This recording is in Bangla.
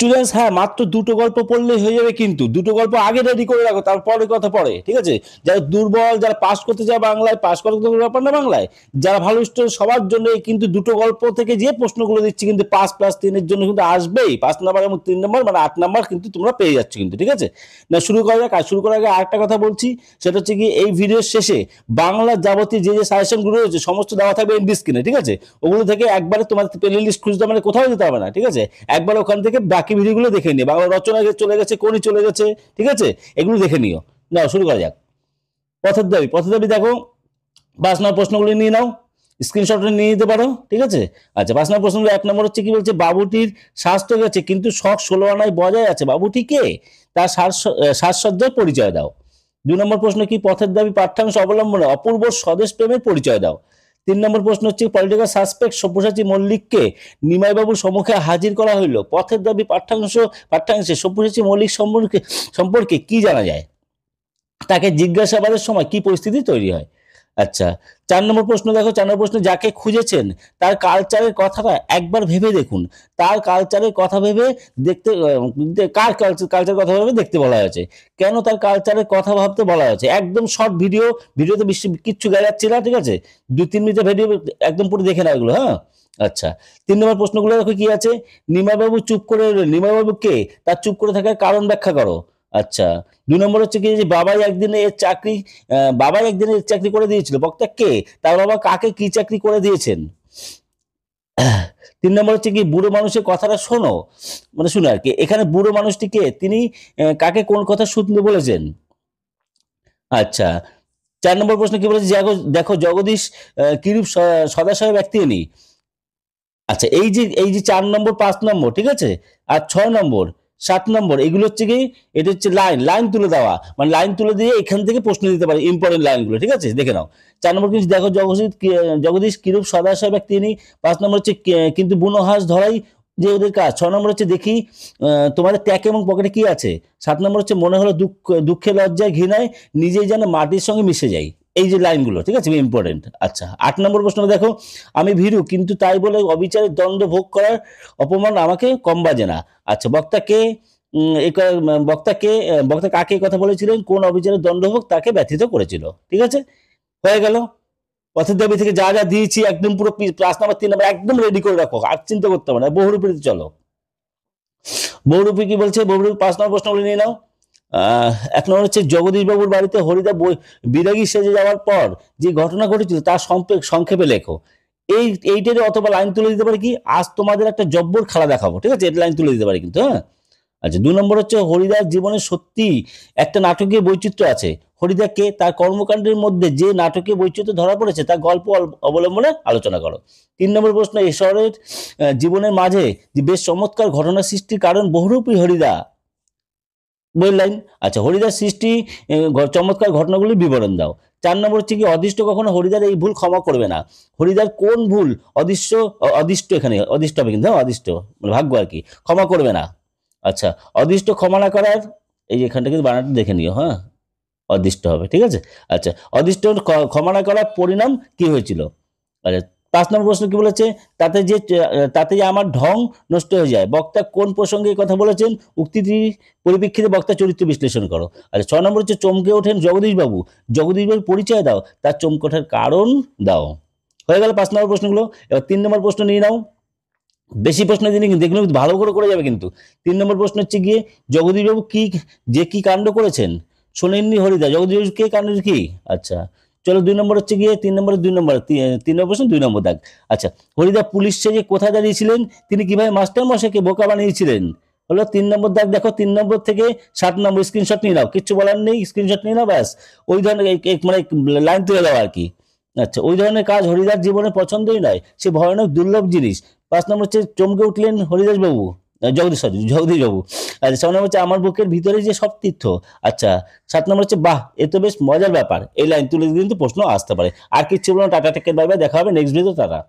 স্টুডেন্টস, হ্যাঁ মাত্র দুটো গল্প পড়লেই হয়ে যাবে, কিন্তু দুটো গল্প আগে রেডি করে রাখো, তারপরে কথা পড়ে, ঠিক আছে? যারা দুর্বল, যারা পাস করতে চায় বাংলায়, পাস করার কোনো ব্যাপার না বাংলায়, যারা ভালো স্টুডেন্ট সবার জন্য কিন্তু দুটো গল্প থেকে যে প্রশ্নগুলো দিচ্ছি কিন্তু 5+3 জন্য কিন্তু আসবেই। 5 নাম্বার এবং 3 নম্বর মানে 8 নাম্বার কিন্তু তোমরা পেয়ে যাচ্ছ কিন্তু, ঠিক আছে? না শুরু করা যাক। আর শুরু করার আগে আরেকটা কথা বলছি, সেটা হচ্ছে কি, এই ভিডিওর শেষে বাংলার যাবতীয় যে সাজেশনগুলো রয়েছে সমস্ত দেওয়া থাকবে এন্ড স্ক্রিনে, ঠিক আছে? ওগুলো থেকে একবারে তোমার প্লে লিস্ট খুঁজতে মানে কোথাও যেতে হবে না, ঠিক আছে? একবার ওখান থেকে বাকি ভিডিওগুলো দেখে নিও, বাংলা রচনা চলে গেছে, কোনি চলে গেছে, ঠিক আছে? এগুলো দেখে নিও। নাও শুরু করা যাক। পথের দাবি দেখো, 5 নম্বর প্রশ্নগুলো নিয়ে নাও, স্ক্রিনশট নিয়ে নিতে পারো, ঠিক আছে? আচ্ছা, 5 নম্বর প্রশ্নগুলো 1 নম্বর হচ্ছে কি বলছে, বাবুটির স্বাস্থ্য গেছে কিন্তু শখ 16 আনায় বজায় আছে, বাবুটি কে? তার সাজসজ্জার পরিচয় দাও। 2 নম্বর প্রশ্ন কি, পথের দাবি পাঠ্যাংশ অবলম্বনে অপূর্ব স্বদেশ প্রেমের পরিচয় দাও। 3 নম্বর প্রশ্ন হচ্ছে, পলিটিক্যাল সাসপেক্ট সব্যসাচী মল্লিককে নিমাইবাবুর সম্মুখে হাজির করা হইল, পথের দাবি পাঠ্যাংশে সব্যসাচী মল্লিক সম্পর্কে কি জানা যায়? তাকে জিজ্ঞাসাবাদের সময় কি পরিস্থিতি তৈরি হয়? আচ্ছা, 4 নম্বর প্রশ্ন দেখো। 4 নম্বর প্রশ্ন, যাকে খুঁজেছেন তার কালচারের কথাটা একবার ভেবে দেখুন। তার কালচারের কথা ভেবে দেখতে, কার কালচারের কথা ভেবে দেখতে বলা হয়েছে? কেন তার কালচারের কথা ভাবতে বলা হয়েছে? একদম শর্ট ভিডিওতে বেশি কিচ্ছু যাচ্ছে না, ঠিক আছে? 2-3 মিনিটের ভিডিও, একদম পুরো দেখে নাও এগুলো, হ্যাঁ? আচ্ছা, 3 নম্বর প্রশ্নগুলো দেখো কি আছে। নিমাইবাবু চুপ করে রইলেন, নিমাইবাবু কে? তার চুপ করে থাকার কারণ ব্যাখ্যা করো। আচ্ছা, 2 নম্বর হচ্ছে কি, যে বাবাই একদিনে এর চাকরি করে দিয়েছিল, বক্তা কে? তার বাবা কাকে কি চাকরি করে দিয়েছেন? 3 নম্বর হচ্ছে কি, বুড়ো মানুষের কথাটা শোনো, মানে শুনো আর কি, এখানে বুড়ো মানুষটি কে? তিনি কাকে কোন কথা শুনতে বলেছেন? আচ্ছা, 4 নম্বর প্রশ্ন কি বলেছে, দেখো জগদীশ কিরূপ সদাশয় ব্যক্তি ইনি। আচ্ছা, এই যে 4 নম্বর, 5 নম্বর, ঠিক আছে? আর 6 নম্বর, 7 নম্বর, এগুলো হচ্ছে কি, এটা হচ্ছে লাইন তুলে দেওয়া, মানে লাইন তুলে দিয়ে এখান থেকে প্রশ্ন দিতে পারে, ইম্পর্টেন্ট লাইনগুলো, ঠিক আছে? দেখে নাও। 4 নম্বর কিন্তু দেখো জগদীশ কিরূপ সদাশয় ব্যক্তি ইনি। 5 নম্বর হচ্ছে কিন্তু বুনো হাঁস ধরাই যে ওদের কাজ। 6 নম্বর হচ্ছে দেখি তোমাদের ট্যাক এবং পকেটে কি আছে। 7 নম্বর হচ্ছে মনে হলো দুঃখে লজ্জায় ঘৃণায় নিজেই যেন মাটির সঙ্গে মিশে যাই। এই যে লাইনগুলো, ঠিক আছে, ইম্পর্টেন্ট। আচ্ছা, 8 নম্বর প্রশ্ন দেখো, আমি ভীরু কিন্তু তাই বলে অবিচারের দণ্ড ভোগ করার অপমান আমাকে কম বাজে না। আচ্ছা, বক্তা কাকে কথা বলেছিলেন? কোন অবিচারের দণ্ড ভোগ তাকে ব্যথিত করেছিল, ঠিক আছে? হয়ে গেল। পথের দাবি থেকে যা যা দিয়েছি একদম পুরো 5 নম্বর 3 নম্বর একদম রেডি করে রাখো, আর চিন্তা করতে হবে না। বহুরূপীতে চলো। বহুরূপী কি বলছে? বহুরূপী 5 নম্বর প্রশ্নগুলো নিয়ে নাও। 1 নম্বর হচ্ছে, জগদীশ বাবুর বাড়িতে হরিদা বিরাগী সেজে যাওয়ার পর যে ঘটনা ঘটেছিল তার সংক্ষেপে লেখো। এইটারে অথবা লাইন তুলে দিতে পারে কি, আজ তোমাদের একটা জব্বর খেলা দেখাবো, ঠিক আছে? এটা লাইন তুলে দিতে পারে কিন্তু, হ্যাঁ? আচ্ছা, 2 নম্বর হচ্ছে, হরিদার জীবনে সত্যি একটা নাটকীয় বৈচিত্র্য আছে। হরিদা কে? তার কর্মকাণ্ডের মধ্যে যে নাটকীয় বৈচিত্র্য ধরা পড়েছে তার গল্প অবলম্বনে আলোচনা করো। 3 নম্বর প্রশ্ন, এই শহরের জীবনের মাঝে যে বেশ চমৎকার ঘটনা সৃষ্টির কারণ বহুরূপী হরিদা, বই লাইন। আচ্ছা, হরিদার সৃষ্টি চমৎকার ঘটনাগুলির বিবরণ দাও। 4 নম্বর হচ্ছে কি, অদিষ্ট কখনো হরিদার এই ভুল ক্ষমা করবে না। হরিদার কোন ভুল অদিষ্ট এখানে অদিষ্ট হবে কিন্তু, হ্যাঁ, অদিষ্ট মানে ভাগ্য আর কি, ক্ষমা করবে না। আচ্ছা, অদিষ্ট ক্ষমা না করার, এই যে এখানটা কিন্তু বানানটা দেখে নিও, হ্যাঁ, অদিষ্ট হবে, ঠিক আছে? আচ্ছা, অদিষ্ট ক্ষমা না করার পরিণাম কি হয়েছিল? আচ্ছা, 5 নম্বর প্রশ্ন কি বলেছে, তাতে যে আমার ঢং নষ্ট হয়ে যায়, বক্তা কোন প্রসঙ্গে এই কথা বলেছেন? উক্তিটি পরিপ্রেক্ষিতে বক্তা চরিত্র বিশ্লেষণ করো। আচ্ছা, 6 নম্বর হচ্ছে, চমকে ওঠেন জগদীশবাবুর পরিচয় দাও, তার চমকে ওঠার কারণ দাও। হয়ে গেল 5 নম্বর প্রশ্নগুলো। এবার 3 নম্বর প্রশ্ন নিয়ে নাও। বেশি প্রশ্ন দিনে কিন্তু এগুলো ভালো করে যাবে কিন্তু। 3 নম্বর প্রশ্ন হচ্ছে গিয়ে, জগদীশবাবু কি কাণ্ড করেছেন শোনেননি হরিদা? জগদীশবাবু কে, কাণ্ড কি? আচ্ছা, চলো 2 নম্বর হচ্ছে গিয়ে 3 নম্বর প্রশ্ন 2 নম্বর দাগ। আচ্ছা, হরিদা পুলিশ সেজে কোথায় দাঁড়িয়েছিলেন? তিনি কিভাবে মাস্টার মশাইকে বোকা বানিয়েছিলেন? হলো 3 নম্বর দাগ। দেখো 3 নম্বর থেকে 7 নম্বর স্ক্রিনশট নিয়ে নাও, কিচ্ছু বলার নেই, স্ক্রিনশট নিয়ে নাও, ব্যাস। ওই ধরনের মানে লাইন তুলে দাও আর কি। আচ্ছা, ওই ধরনের কাজ হরিদার জীবনে পছন্দই নয়, সে ভয়ানক দুর্লভ জিনিস। 5 নম্বর হচ্ছে, চমকে উঠলেন হরিদাসবাবু, জগদীশবাবু। আচ্ছা, 6 নম্বর হচ্ছে, আমার বুকের ভিতরে যে সব তীর্থ। আচ্ছা, 7 নম্বর হচ্ছে, বাহ, এ তো বেশ মজার ব্যাপার। এই লাইন তুলে কিন্তু প্রশ্ন আসতে পারে। আর কিচ্ছু বলো না, tata, take care, bye bye, দেখা হবে নেক্সট ভিডিও, টাটা।